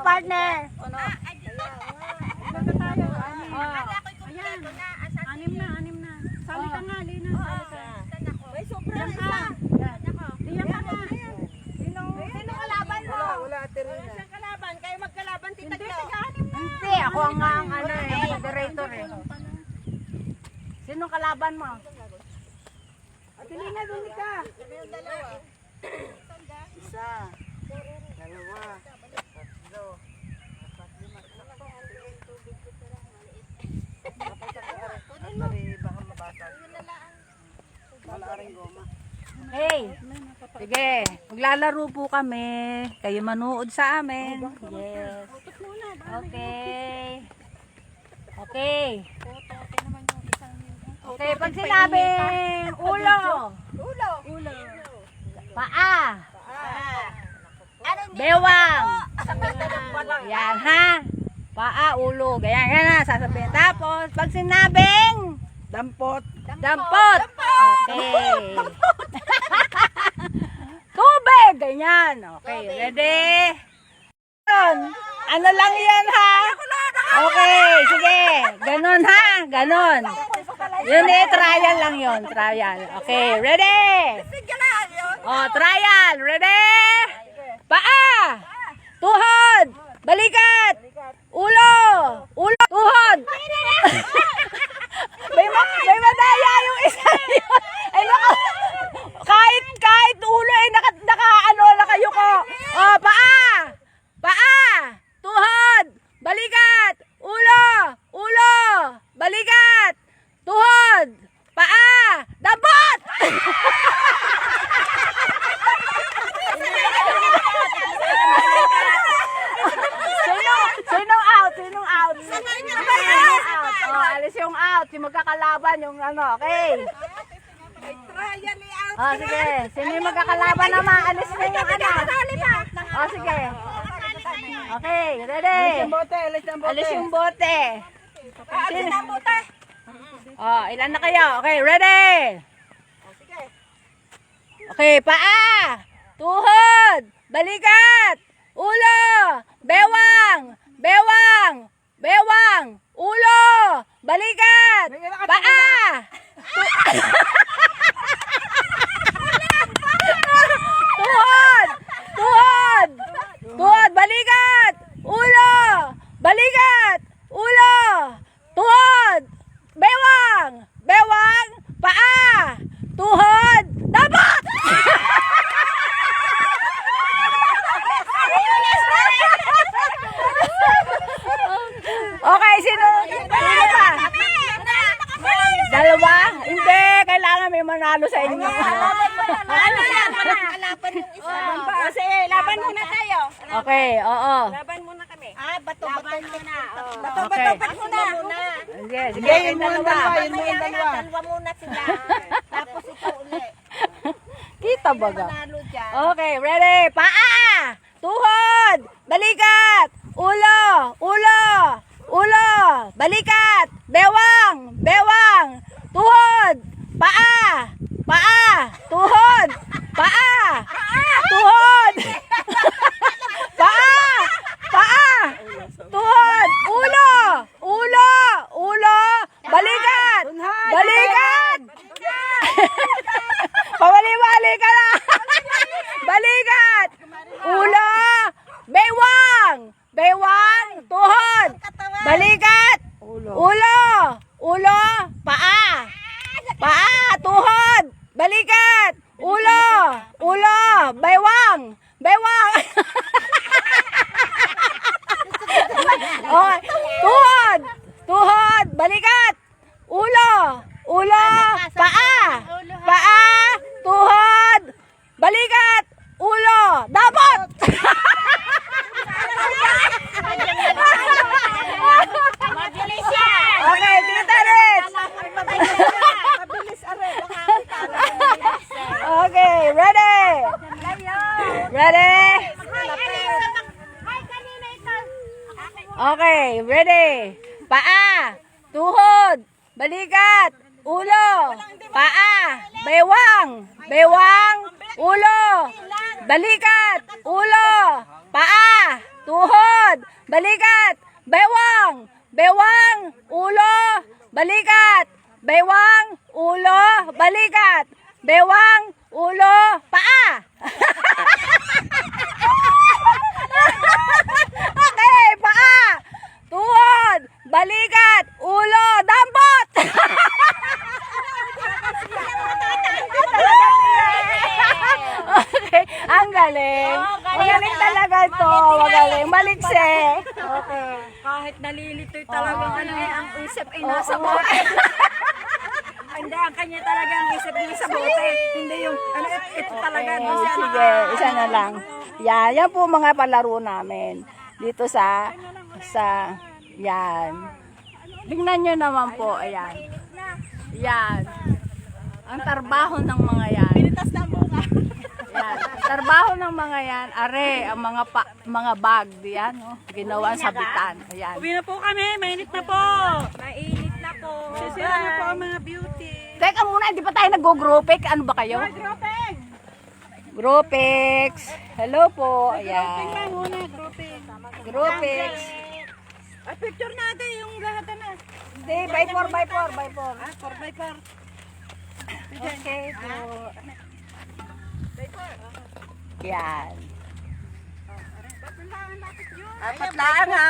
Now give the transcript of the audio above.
partner. Ayan. Anim na. Sali ka nga, Lina. Sali ka. May sobrang Diyan ka. Diyan ka nga. Sino kalaban mo? Wala, Terina. Sino kalaban? Kayo magkalaban, tita Hindi, Glo. taga-anim na. Hindi, ako ang moderator eh. Sino kalaban mo? Ate Lina, dun ka. Yung dalawa. Isa. Dalawa. Tatlo. Apat, lima. Baka mabasag. Wala rin goma. Hey, sige, maglalaro po kami. Kayo manood sa amin. Yes. Okay. Okay. Okay, pag sinabing ulo, Ulo. paa, Ano hindi? bewang. Yan ha. Paa, ulo. Ganyan, ganyan. Sasabihin. Tapos, pag sinabing Dampot. dampot. Okay. Tubig. Ganyan. Okay, ready? Ano lang yan ha? Okay, sige. Ganon ha. Ganon. Yun eh, trial lang yun. Trial. Okay, ready? Oh, trial. Ready? Paa. Tuhod. Balikat. Ulo. Ulo. Tuhod. may madaya yung isa yun. Ay, kahit ulo ay nakayuko. Oh, paa. Paa. Tuhod. Balikat. Ulo. Ulo. Balikat. Tuhod. Paa. Dampot. Sinong out? Sinong out? Oh, alis yung out. Yung magkakalaban, yung ano, okay. Oh, sige. Sino yung magkakalaban naman? Alis na yung ano. Oh, sige. Okay, ready? Alis yung bote. Sino? Oh, ilan na kayo? Okay, ready? Okay, paa. Tuhod. Balikat. Ulo. Bewang. Bewang. Bewang. Ulo. Balikat. Paa. Tuhod. Tuhod. Tuhod. Balikat. Ulo. Balikat. Ulo. Tuhod. Bewang. Bewang. Paa. Tuhod. Dapat. Okay, sino pa? Dalawa? Hindi, kailangan may manalo sa inyo. Ano yan? Kalaban yung isa. Kasi laban muna tayo. Okay, oo. Laban muna kami. Bato-bato muna. Okay. Muna. Sige, sige, Yun yung muna dalawa. dalawa. Yun muna dalawa. Dalawa muna sila. Tapos ito uli. Kita baga. Manalo dyan. Okay, ready? Paa! Tuhod! Balikat! Ulo! Ulo! Ulo! Balikat! Bewang! Bewang! Tuhod! Paa! Paa! Tuhod! Paa! Tuhod! Paa! Paa! Tuhod! Ulo! Ulo! Ulo! Balikat! Balikat! Pabali-bali ka na! Balikat! Ulo! Bewang! Bewang! Tuhod! Balikat! Ulo! Ulo! Paa! Paa! Tuhod! Balikat! Ulo! Ulo! Bewang! Bewang! Oh, tuhod! Tuhod! Balikat! Ulo! Ulo! Paa! Paa! Tuhod! Balikat! Ulo! Dapat! Mabilis yan. Okay, Tita Rich! Okay, ready? Ready? Okay, ready? Paa, tuhod, balikat, ulo, paa, bewang, bewang, ulo, balikat, ulo, paa, tuhod, balikat, bewang, bewang, ulo, balikat, bewang, ulo, balikat, bewang, ulo, paa. Okay, paa, tuhod, balikat, ulo, dampot. Okay, ang galing. Magaling talaga to. Magaling. Malikse. Okay. Kahit nalilitoy talagang ang isip ay nasa Oo. bote. Hindi, ang kanya talaga ang isip niya sa bote. Hindi yung, ito talaga. Okay, doon siya sige, isa na lang. Yan po mga palaro namin. Dito yan. Tingnan nyo naman po, ayan. Yan. Ang trabaho ng mga yan. Yan. Trabaho ng mga yan, are, ang mga bag, diyan, oh, ginawa sa bitan. Ayan. Uwi na po kami, mainit na po. Mainit na po. Sisira na po ang mga beauty. Teka muna, hindi pa tayo nag-groupik. Ano ba kayo? Grouping! Groupix. Hello po. Grouping Ayan. lang muna, grouping. Groupix. Ay, picture natin yung lahat na. Hindi, by 4. 4x4. Okay po. Yan. Apat lang ha.